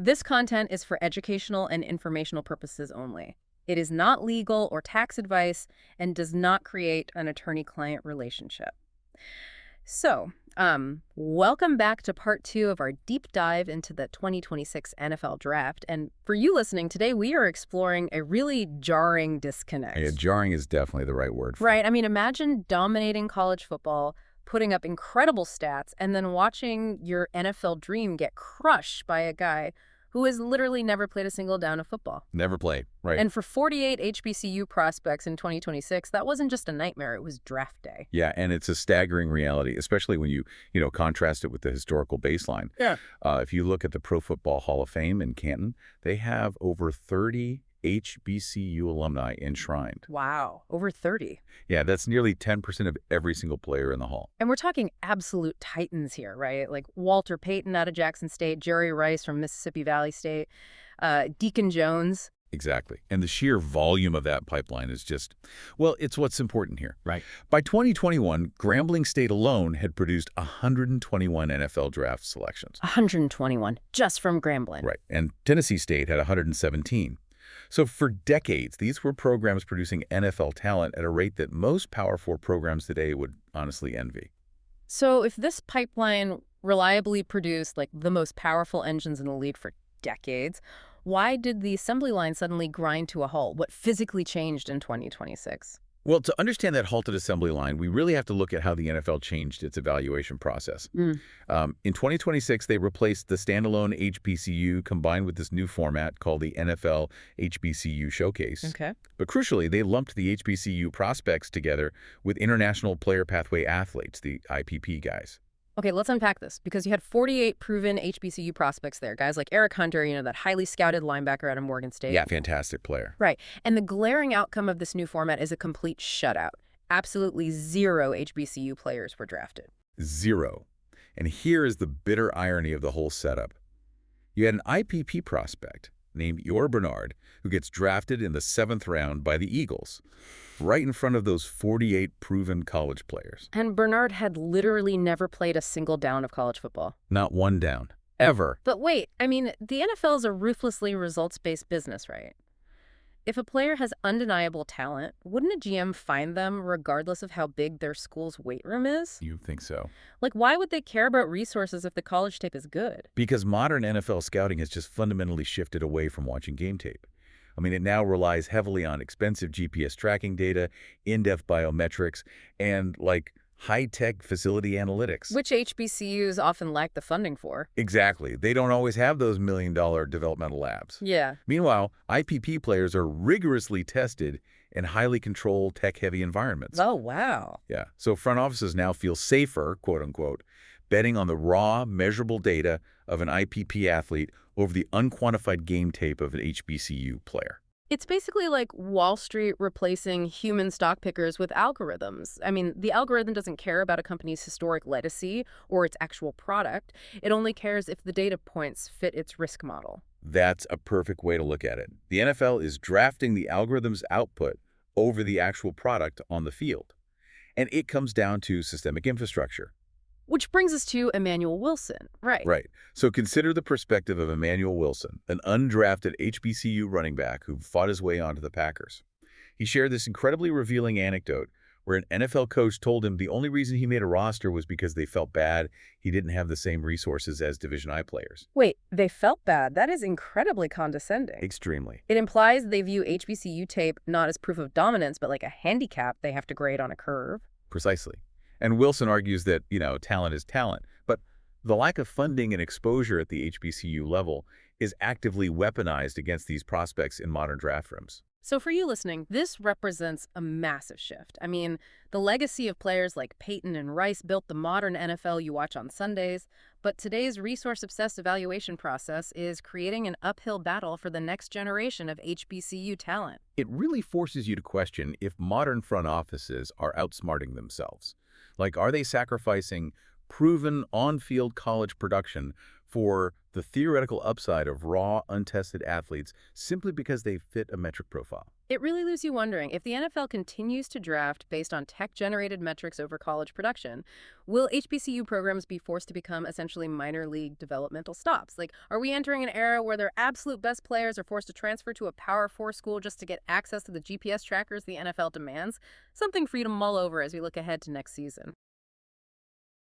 This content is for educational and informational purposes only. It is not legal or tax advice and does not create an attorney-client relationship. So, welcome back to part 2 of our deep dive into the 2026 NFL Draft. And for you listening, today we are exploring a really jarring disconnect. Yeah, jarring is definitely the right word. Right. I mean, imagine dominating college football, putting up incredible stats, and then watching your NFL dream get crushed by a guy who has literally never played a single down of football. Never played, right. And for 48 HBCU prospects in 2026, that wasn't just a nightmare, it was draft day. Yeah, and it's a staggering reality, especially when you contrast it with the historical baseline. Yeah. If you look at the Pro Football Hall of Fame in Canton, they have over 30 HBCU alumni enshrined. Wow, over 30. Yeah, that's nearly 10% of every single player in the hall. And we're talking absolute titans here, right? Like Walter Payton out of Jackson State, Jerry Rice from Mississippi Valley State, Deacon Jones. Exactly. And the sheer volume of that pipeline is just, well, it's what's important here. Right. By 2021, Grambling State alone had produced 121 NFL draft selections. 121, just from Grambling. Right. And Tennessee State had 117. So for decades, these were programs producing NFL talent at a rate that most Power 4 programs today would honestly envy. So if this pipeline reliably produced like the most powerful engines in the league for decades, why did the assembly line suddenly grind to a halt? What physically changed in 2026? Well, to understand that halted assembly line, we really have to look at how the NFL changed its evaluation process. In 2026, they replaced the standalone HBCU combined with this new format called the NFL HBCU Showcase. Okay. But crucially, they lumped the HBCU prospects together with International Player Pathway athletes, the IPP guys. Okay, let's unpack this, because you had 48 proven HBCU prospects there, guys like Eric Hunter, that highly scouted linebacker out of Morgan State. Yeah, fantastic player. Right. And the glaring outcome of this new format is a complete shutout. Absolutely zero HBCU players were drafted. Zero. And here is the bitter irony of the whole setup. You had an IPP prospect named Yor Bernard who gets drafted in the 7th round by the Eagles, right in front of those 48 proven college players. And Bernard had literally never played a single down of college football. Not one down. Ever. But wait, I mean, the NFL is a ruthlessly results-based business, right? If a player has undeniable talent, wouldn't a GM find them regardless of how big their school's weight room is? You think so? Like, why would they care about resources if the college tape is good? Because modern NFL scouting has just fundamentally shifted away from watching game tape. I mean, it now relies heavily on expensive GPS tracking data, in-depth biometrics, and, high-tech facility analytics. Which HBCUs often lack the funding for. Exactly. They don't always have those million-dollar developmental labs. Yeah. Meanwhile, IPP players are rigorously tested in highly controlled, tech-heavy environments. Oh, wow. Yeah. So front offices now feel safer, quote-unquote, betting on the raw, measurable data of an IPP athlete over the unquantified game tape of an HBCU player. It's basically like Wall Street replacing human stock pickers with algorithms. I mean, the algorithm doesn't care about a company's historic legacy or its actual product. It only cares if the data points fit its risk model. That's a perfect way to look at it. The NFL is drafting the algorithm's output over the actual product on the field. And it comes down to systemic infrastructure. Which brings us to Emmanuel Wilson, right? Right. So consider the perspective of Emmanuel Wilson, an undrafted HBCU running back who fought his way onto the Packers. He shared this incredibly revealing anecdote where an NFL coach told him the only reason he made a roster was because they felt bad he didn't have the same resources as Division I players. Wait, they felt bad? That is incredibly condescending. Extremely. It implies they view HBCU tape not as proof of dominance, but like a handicap they have to grade on a curve. Precisely. And Wilson argues that, talent is talent, but the lack of funding and exposure at the HBCU level is actively weaponized against these prospects in modern draft rooms. So for you listening, this represents a massive shift. I mean, the legacy of players like Payton and Rice built the modern NFL you watch on Sundays, but today's resource-obsessed evaluation process is creating an uphill battle for the next generation of HBCU talent. It really forces you to question if modern front offices are outsmarting themselves. Are they sacrificing proven on-field college production for the theoretical upside of raw, untested athletes simply because they fit a metric profile. It really leaves you wondering, if the NFL continues to draft based on tech-generated metrics over college production, will HBCU programs be forced to become essentially minor league developmental stops? Like, are we entering an era where their absolute best players are forced to transfer to a Power 4 school just to get access to the GPS trackers the NFL demands? Something for you to mull over as we look ahead to next season.